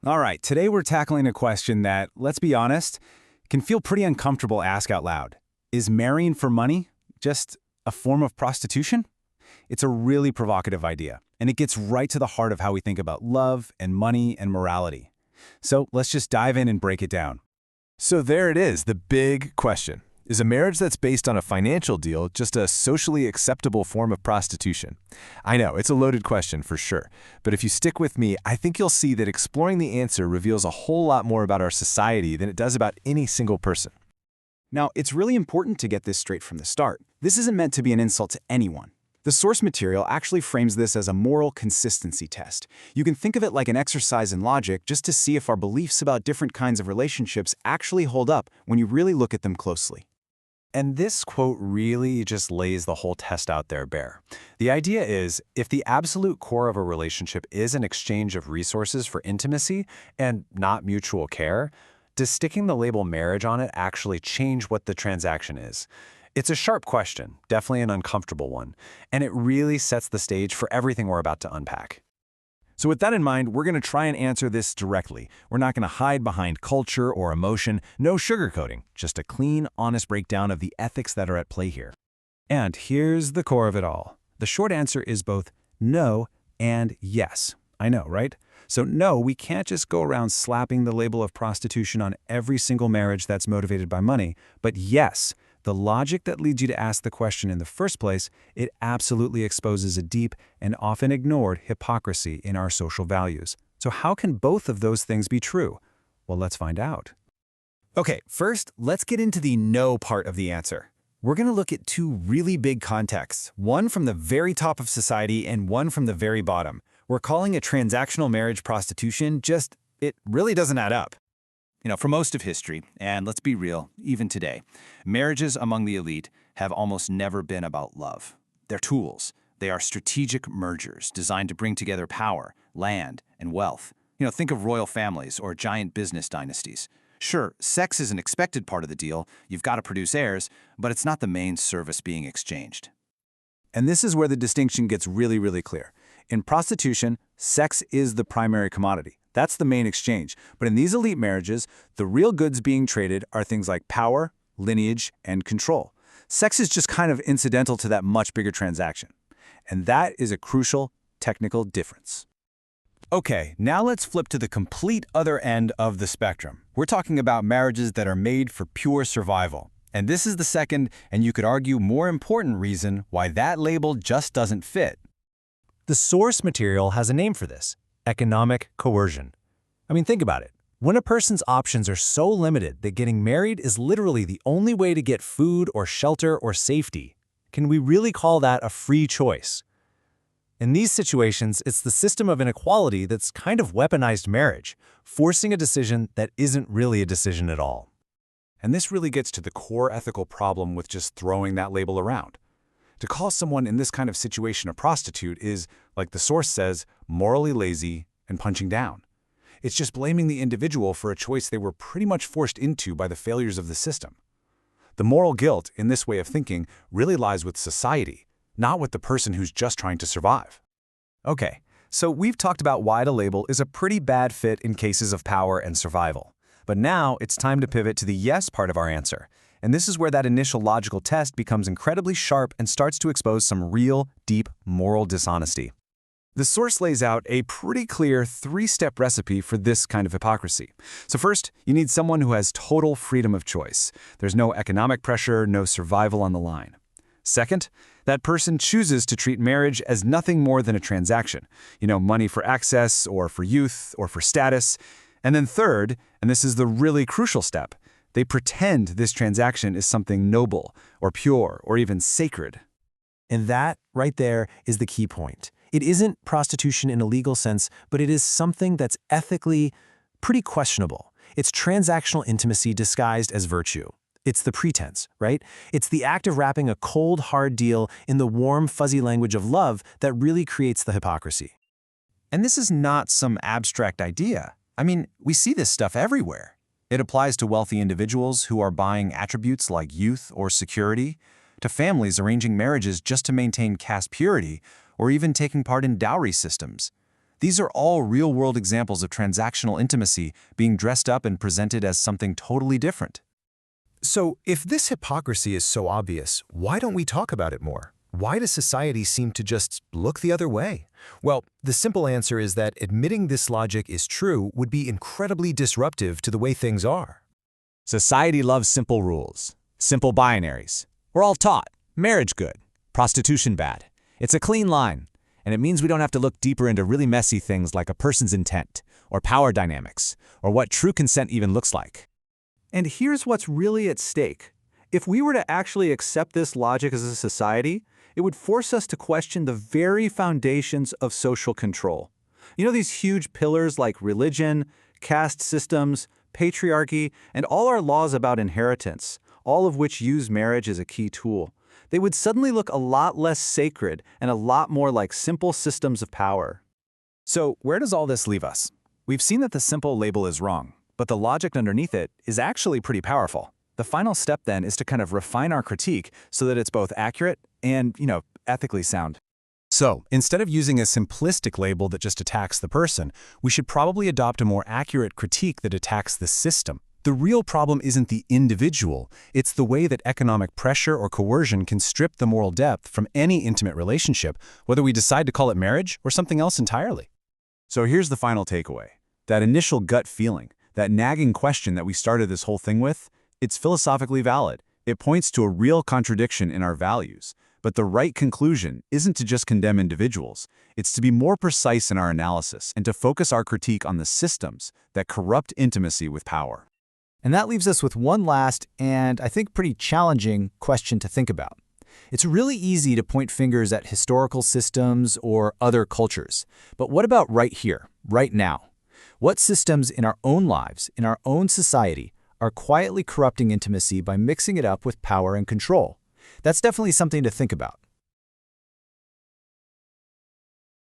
All right, today we're tackling a question that, let's be honest, can feel pretty uncomfortable to ask out loud. Is marrying for money just a form of prostitution? It's a really provocative idea, and it gets right to the heart of how we think about love and money and morality. So let's just dive in and break it down. So there it is, the big question. Is a marriage that's based on a financial deal just a socially acceptable form of prostitution? I know, it's a loaded question for sure. But if you stick with me, I think you'll see that exploring the answer reveals a whole lot more about our society than it does about any single person. Now, it's really important to get this straight from the start. This isn't meant to be an insult to anyone. The source material actually frames this as a moral consistency test. You can think of it like an exercise in logic just to see if our beliefs about different kinds of relationships actually hold up when you really look at them closely. And this quote really just lays the whole test out there bare. The idea is, if the absolute core of a relationship is an exchange of resources for intimacy and not mutual care, does sticking the label marriage on it actually change what the transaction is? It's a sharp question, definitely an uncomfortable one, and it really sets the stage for everything we're about to unpack. So with that in mind, we're going to try and answer this directly. We're not going to hide behind culture or emotion, no sugarcoating, just a clean, honest breakdown of the ethics that are at play here. And here's the core of it all. The short answer is both no and yes. I know, right? So no, we can't just go around slapping the label of prostitution on every single marriage that's motivated by money. But yes, the logic that leads you to ask the question in the first place, it absolutely exposes a deep and often ignored hypocrisy in our social values. So how can both of those things be true? Well, let's find out. Okay, first, let's get into the no part of the answer. We're going to look at two really big contexts, one from the very top of society and one from the very bottom. We're calling a transactional marriage prostitution, it really doesn't add up. For most of history, and let's be real, even today, marriages among the elite have almost never been about love. They're tools. They are strategic mergers designed to bring together power, land, and wealth. Think of royal families or giant business dynasties. Sure, sex is an expected part of the deal. You've got to produce heirs, but it's not the main service being exchanged. And this is where the distinction gets really, really clear. In prostitution, sex is the primary commodity. That's the main exchange. But in these elite marriages, the real goods being traded are things like power, lineage, and control. Sex is just kind of incidental to that much bigger transaction. And that is a crucial technical difference. Okay, now let's flip to the complete other end of the spectrum. We're talking about marriages that are made for pure survival. And this is the second, and you could argue more important reason why that label just doesn't fit. The source material has a name for this: economic coercion. I mean, think about it. When a person's options are so limited that getting married is literally the only way to get food or shelter or safety, can we really call that a free choice? In these situations, it's the system of inequality that's kind of weaponized marriage, forcing a decision that isn't really a decision at all. And this really gets to the core ethical problem with just throwing that label around. To call someone in this kind of situation a prostitute is, like the source says, morally lazy and punching down. It's just blaming the individual for a choice they were pretty much forced into by the failures of the system. The moral guilt in this way of thinking really lies with society, not with the person who's just trying to survive. Okay, so we've talked about why the label is a pretty bad fit in cases of power and survival. But now it's time to pivot to the yes part of our answer. And this is where that initial logical test becomes incredibly sharp and starts to expose some real, deep moral dishonesty. The source lays out a pretty clear three-step recipe for this kind of hypocrisy. So first, you need someone who has total freedom of choice. There's no economic pressure, no survival on the line. Second, that person chooses to treat marriage as nothing more than a transaction. Money for access, or for youth, or for status. And then third, and this is the really crucial step, they pretend this transaction is something noble, or pure, or even sacred. And that, right there, is the key point. It isn't prostitution in a legal sense, but it is something that's ethically pretty questionable. It's transactional intimacy disguised as virtue. It's the pretense, right? It's the act of wrapping a cold, hard deal in the warm, fuzzy language of love that really creates the hypocrisy. And this is not some abstract idea. I mean, we see this stuff everywhere. It applies to wealthy individuals who are buying attributes like youth or security, to families arranging marriages just to maintain caste purity, or even taking part in dowry systems. These are all real-world examples of transactional intimacy being dressed up and presented as something totally different. So, if this hypocrisy is so obvious, why don't we talk about it more? Why does society seem to just look the other way? Well, the simple answer is that admitting this logic is true would be incredibly disruptive to the way things are. Society loves simple rules, simple binaries. We're all taught, marriage good, prostitution bad. It's a clean line, and it means we don't have to look deeper into really messy things like a person's intent, or power dynamics, or what true consent even looks like. And here's what's really at stake. If we were to actually accept this logic as a society, it would force us to question the very foundations of social control. You know, these huge pillars like religion, caste systems, patriarchy, and all our laws about inheritance, all of which use marriage as a key tool. They would suddenly look a lot less sacred and a lot more like simple systems of power. So, where does all this leave us? We've seen that the simple label is wrong, but the logic underneath it is actually pretty powerful. The final step then is to kind of refine our critique so that it's both accurate and, ethically sound. So, instead of using a simplistic label that just attacks the person, we should probably adopt a more accurate critique that attacks the system. The real problem isn't the individual, it's the way that economic pressure or coercion can strip the moral depth from any intimate relationship, whether we decide to call it marriage or something else entirely. So here's the final takeaway. That initial gut feeling, that nagging question that we started this whole thing with, it's philosophically valid. It points to a real contradiction in our values. But the right conclusion isn't to just condemn individuals. It's to be more precise in our analysis and to focus our critique on the systems that corrupt intimacy with power. And that leaves us with one last and I think pretty challenging question to think about. It's really easy to point fingers at historical systems or other cultures. But what about right here, right now? What systems in our own lives, in our own society, are quietly corrupting intimacy by mixing it up with power and control? That's definitely something to think about.